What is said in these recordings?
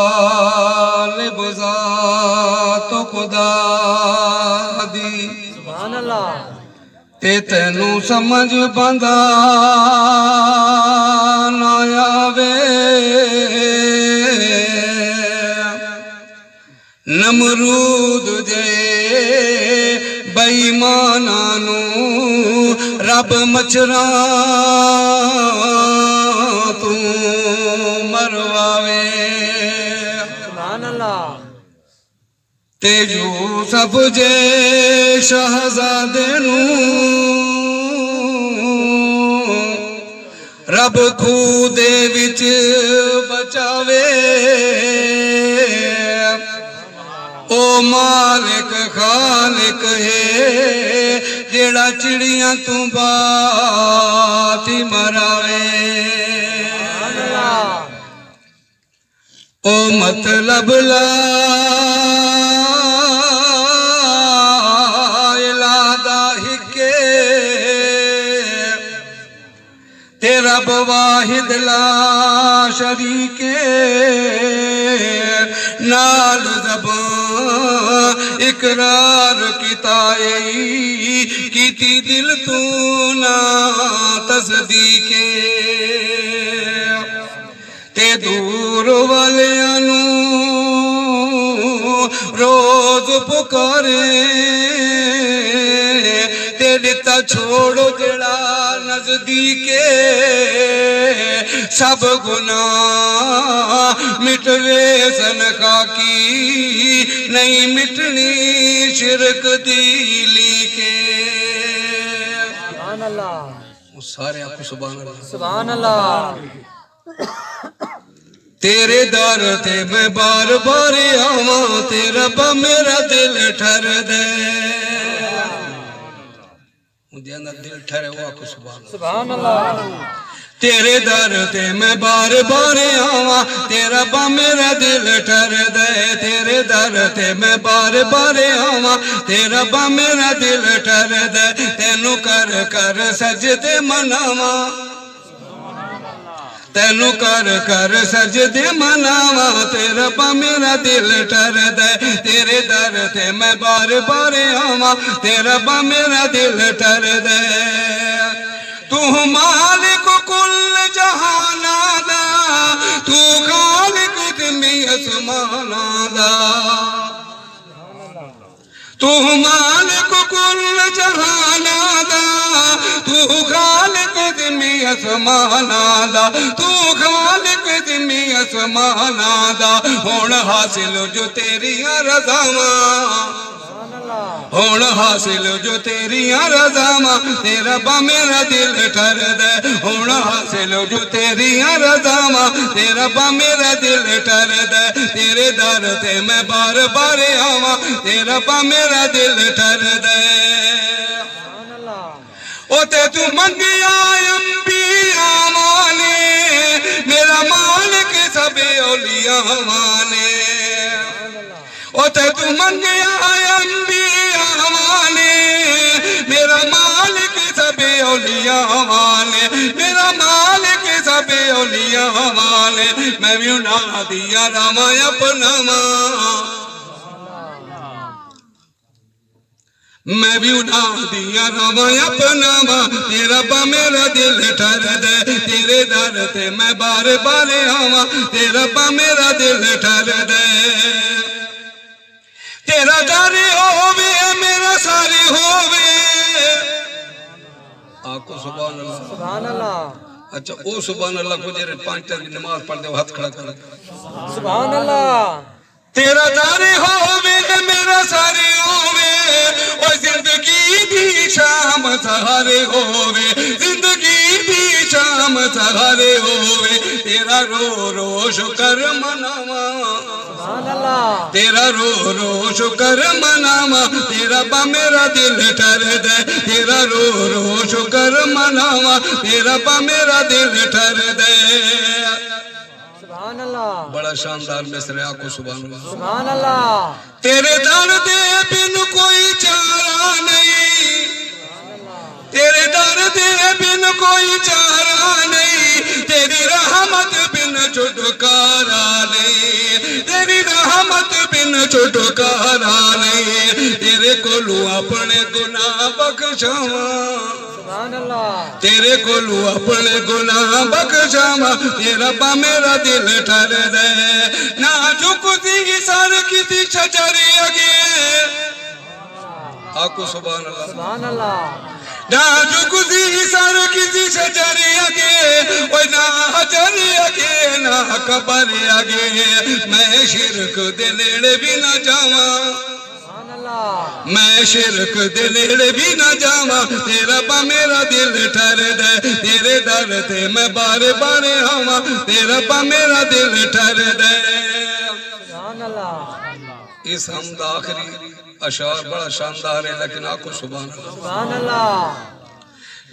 غالب ذات خدا دی سبحان اللہ تے تینوں سمجھ بندہ نہ آوے نمرود دے بے ایماناں نوں رب مچھراں تو مرواوے سبحان اللہ تے یوسف جے شہزادے نوں رب کھوہ دے وچ بچاوے او مالک خالق ہے جیڑا چڑیاں تو باتی مراوے او مطلب لا الہ دا ہکے تے رب واحد لا شریک نال زبان اقرار کیتی دل تو نہ تصدیق تے دور والیاں نوں روز پکارے تے دتا چھوڑو جڑا نزدیک سب گناہ مٹوے سنخا کی نہیں مٹنی شرک دیلی کے سبحان اللہ سارے آپ کو سبحان اللہ سبحان اللہ تیرے در تے میں بار بار آواں تیرا با میرا دل ٹھر دے مجھے اندر دل ٹھرے وہ آپ کو سبحان اللہ تیرے در تے میں بار بار آواں تیرا با میرا دل ٹھر دے تیرے در تے میں بار بار آواں تیرا با میرا دل ٹھر دے تینوں کر کر سجدے مناواں تینوں کر کر سجدے مناواں تیرا با میرا دل ٹھر دے تیرے در تے میں بار بار آواں تیرا با میرا دل ٹھر دے تو مالک کل جہاناں دا تو خالق جمی اسماناں دا تو مالک کل جہاناں دا تو خالق جمی اسماناں دا تو خالق جمی اسماناں دا ہون حاصل جو تیریاں رضاواں ہون حاصل جو تیریاں رضاواں تیرا با میرا دل ٹھر دے ہون حاصل جو تیریاں رضاواں تیرا با میرا دل ٹھر دے تیرے در تے میں بار بار آواں تیرا با میرا دل ٹھر دے او تے تو منگیا انبیاء وانے میرا مالک سب اولیاء وانے او تے تو منگیا انبیاء وانے میرا مالک سب اولیاء وانے میرا مالک سب اولیاء وانے میں بھی انا دیا راما اپنا میں بھی انا دیا راما اپنا تیرا با میرا دل ٹھر دے تیرے در تے میں بار بار آواں تیرا با میرا دل ٹھر دے تیرا داری ہووے میرا ساری ہووے آقو سبحان اللہ سبحان اللہ اچھا او سبحان اللہ کو جیرے 5 ٹائم کی نماز پڑھ دے ہاتھ کھڑا کر سبحان اللہ تیرا داری ہووے میرا ساری ہووے او زندگی دی شام سہارے ہووے زندگی دی شام سہارے ہووے تیرا رو رو شکر مناواں سبحان اللہ تیرا رو رو شکر مناواں تیرا با میرا دل ٹھر دے تیرا رو رو شکر مناواں تیرا با میرا دل ٹھر دے سبحان اللہ بڑا شاندار مصرع آقو سبحان اللہ سبحان اللہ تیرے در دے بن کوئی چارہ نہیں تیرے در دے بن کوئی چارہ نہیں، تیری رحمت بن چھٹکارا نہیں، تیری رحمت بن چھٹکارا نہیں، تیرے کولو اپنے گناہ بخشاواں، سبحان اللہ، تیرے کولو اپنے گناہ بخشاواں، تیرا با میرا دل ٹھر دے، نہ جھکتی سر کسی شجر اگے، آکو سبحان اللہ، سبحان اللہ، نہ جھکتی سر کسی شجر اگے، وہ نہ حجر اگے نہ قبر اگے، میں شرک دے نیڑے بھی نہ جاواں، سبحان اللہ، میں شرک دے نیڑے بھی نہ جاواں، تیرا با میرا دل ٹھر دے، تیرے در تے میں بارے بارے آواں، تیرا با میرا دل ٹھر دے۔ سبحان اللہ، اس حمد آخری اشعار بڑا شاندار ہے، لیکن آکو سبحان اللہ، سبحان اللہ،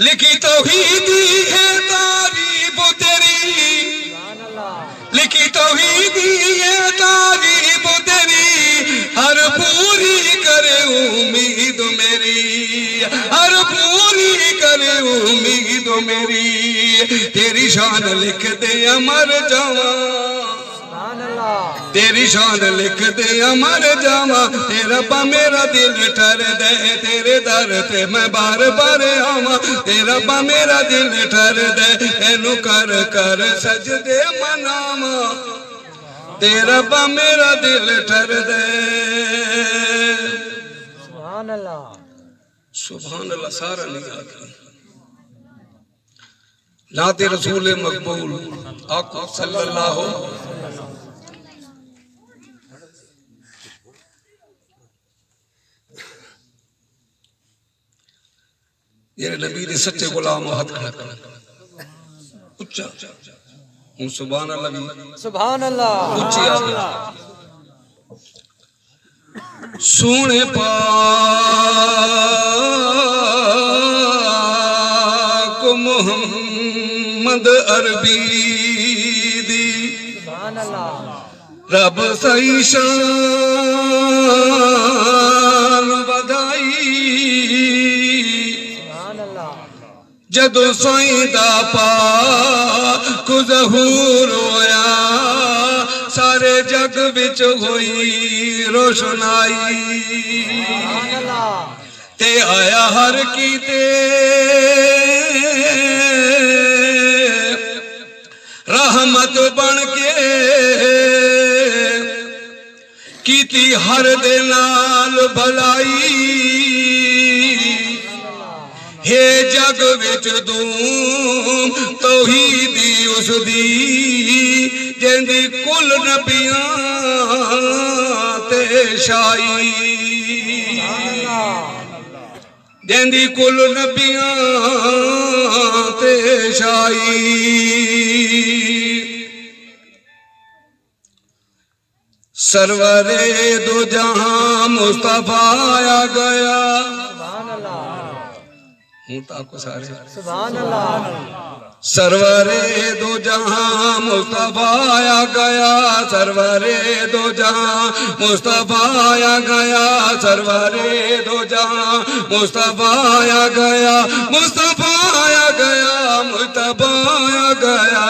لکھی توحیدی ہے تعریف تیری، سبحان اللہ، لکھی توحیدی ہے تعریف تیری، ہر پوری کرے امید میری، ہر پوری کرے امید میری، تیری شان لکھ دے امر جاواں، سبحان اللہ، تیری شان لکھ دے امر جاواں، تیرا با میرا دل ٹھر دے، تیرے در تے میں بار بار آواں، تیرا با میرا دل ٹھر دے، اینو کر کر سجدے مناواں، تیرا با میرا دل ٹھر دے۔ سبحان اللہ، سبحان اللہ سارا نہیں آتا، نعت رسول مقبول آقا صلی اللہ میرے نبی دے سچے غلام ہاتھ کھڑا کرنا اچھا ہوں سبحان اللہ بھی سبحان اللہ، اچھی آواز سونے پاک محمد عربی دی سبحان اللہ، رب سائی شان بدائی، سبحان اللہ، جدو سائیں دا پاک ظہور ہویا، سارے جگ وچ ہوئی روشنائی، سبحان اللہ، تے آیا ہر کیتے رحمت بن کے، کیتی ہر دے نال بھلائی، ہے جگ وچ دوم توحیدی اس دی، جیندی کل نبیاں تے شائی، جیندی کل نبیاں تے شائی، سرور دو جہاں مصطفیٰ آیا گیا، سبحان اللہ، ہوں تاکو سارے سبحان اللہ، سرور دو جہاں مصطفیٰ آیا گیا، سرور دو جہاں مصطفیٰ آیا گیا، سرور دو جہاں مصطفیٰ آیا گیا، مصطفیٰ آیا گیا، مصطفیٰ آیا گیا،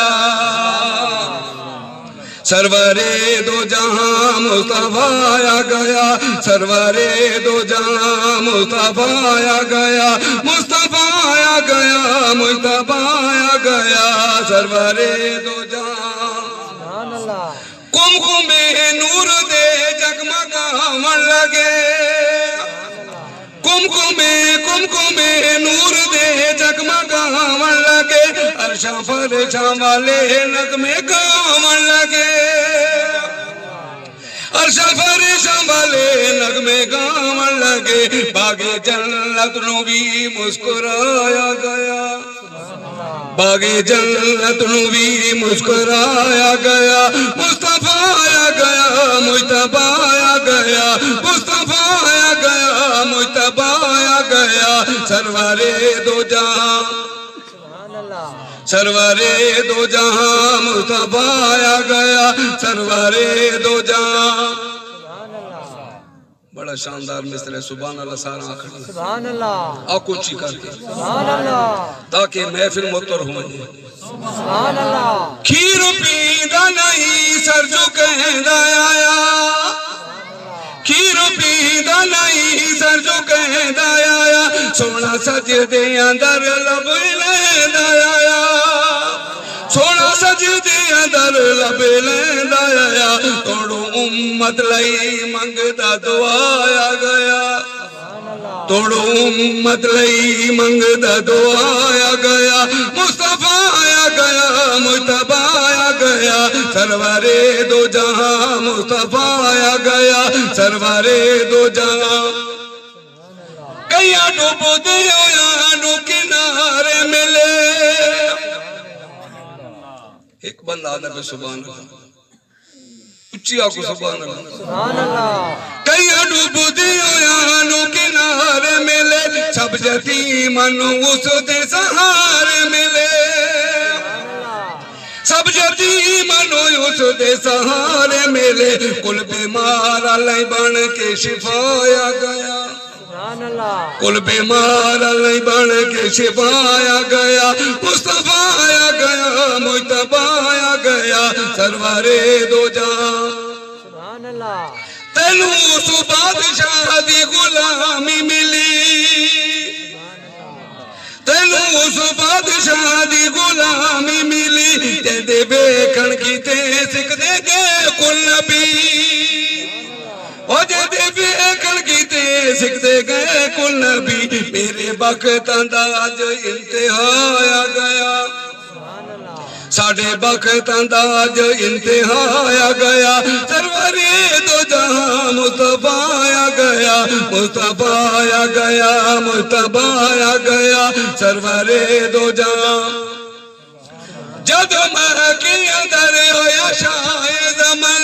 سرور دو جہاں مصطفیٰ آیا گیا، سرور دو جہاں مصطفیٰ آیا گیا، مصطفیٰ آیا گیا، مصطفیٰ آیا گیا، سرور دو جہاں، سبحان اللہ، کم کمے نور دے جگمگاون لگے، کم کمے نور دے جگمگاون لگے، عرشاں فرشاں والے نغمے گاون لگے، عرشاں فرشاں والے نغمے گاون لگے، باغ جنت نو بھی مسکرایا گیا، باغ جنت نو بھی مسکرایا گیا، مصطفیٰ آیا گیا، مجتبیٰ آیا گیا، مصطفیٰ آیا گیا، مجتبیٰ آیا گیا، سرور دو جہاں، سبحان اللہ، سرور دو جہاں مصطفیٰ آیا گیا، سرور دو جہاں، سبحان اللہ، بڑا بڑا شاندار مثل ہے سبحان اللہ سارا آخر سبحان اللہ آنکھوں چی کر کے سبحان اللہ تاکہ محفل متر ہوئے سبحان اللہ کھیر پیدا نہیں سر جھکیندا آیا کھیر پیدا نہیں سر جھکیندا آیا سونا سجدے اندر لب لیندا آیا سونا سجدے اندر لب لیندا آیا توڑو امت لئی منگدا دعایا گیا توڑو امت لئی منگدا دعایا گیا مصطفیٰ آیا گیا مجتبیٰ آیا گیا سرور دو جہاں مصطفیٰ آیا گیا سرور دو جہاں کیا ڈوب دیا نو کنارے ملے ایک بندہ آدھا پہ سبحان اللہ اچھی آکو سبحان اللہ سبحان اللہ کیا ڈوب دیا نو کنارے ملے سب یتیمن اس دے سہارے ملے سب یتیمن اس دے سہارے ملے کل بیمار علی بن کے شفایا گیا سبحان اللہ کل بیمار علی بن کے شفایا گیا مصطفیٰ آیا گیا مجتبیٰ آیا گیا سرور دو جہاں سبحان اللہ تینوں اس بادشاہ دی غلامی ملی تینوں اس بادشاہ دی غلامی ملی تیندے بیکن کی تے سکھ دے گئے کل نبی او جیندے بیکن کی تے سکھ دے گئے کل نبی میرے بخت انداز انتہا آیا گیا ساڑھے بخت انداز انتہا آیا گیا سرور دو جہاں مصطفیٰ آیا گیا مصطفیٰ آیا گیا مصطفیٰ آیا گیا سرور دو جہاں جد مہکی اندر ہویا شاہ زمن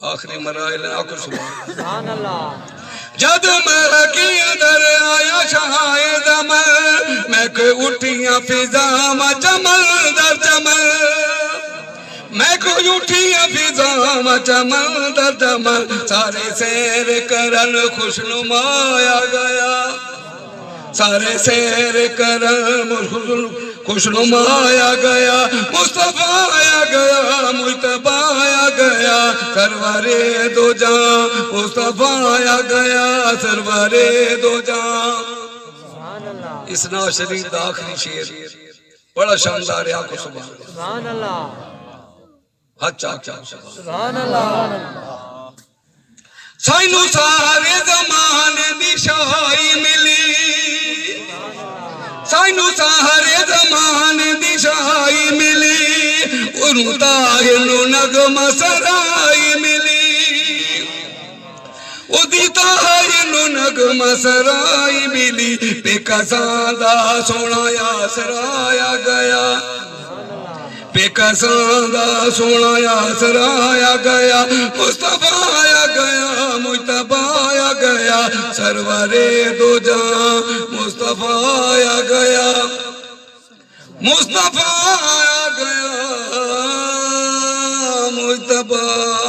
آخری مراحل آکو سبحان اللہ جد مہکی اندر آیا شاہ زمن میں کوئی اٹھیاں فضام چمل در چمل میں کوئی اٹھیاں فضام چمل در چمل سارے سیر کرن خوشنمایا گیا سارے سیر کرن خوشنمایا گیا مصطفیٰ آیا گیا مجتبیٰ آیا گیا سرور دو جہاں مصطفیٰ آیا گیا سرور دو جہاں اسنا شریف دا آخری شیر بڑا شاندار ہے آکو سبحان اللہ ہاتھ چاک چاک سبحان اللہ سائنو سارے زمانے دی شاہی ملی سائنو سارے زمانے دی شاہی ملی انہوں تاہنو نغم سرائی ملی او دی تاہنو نغم سرائی ملی بے کساندہ سونا یاسر آیا گیا بے کساندہ سونا یاسر آیا گیا مصطفیٰ آیا گیا مجتبیٰ آیا گیا سرور دو جہاں مصطفیٰ آیا گیا مصطفیٰ آیا گیا مجتبیٰ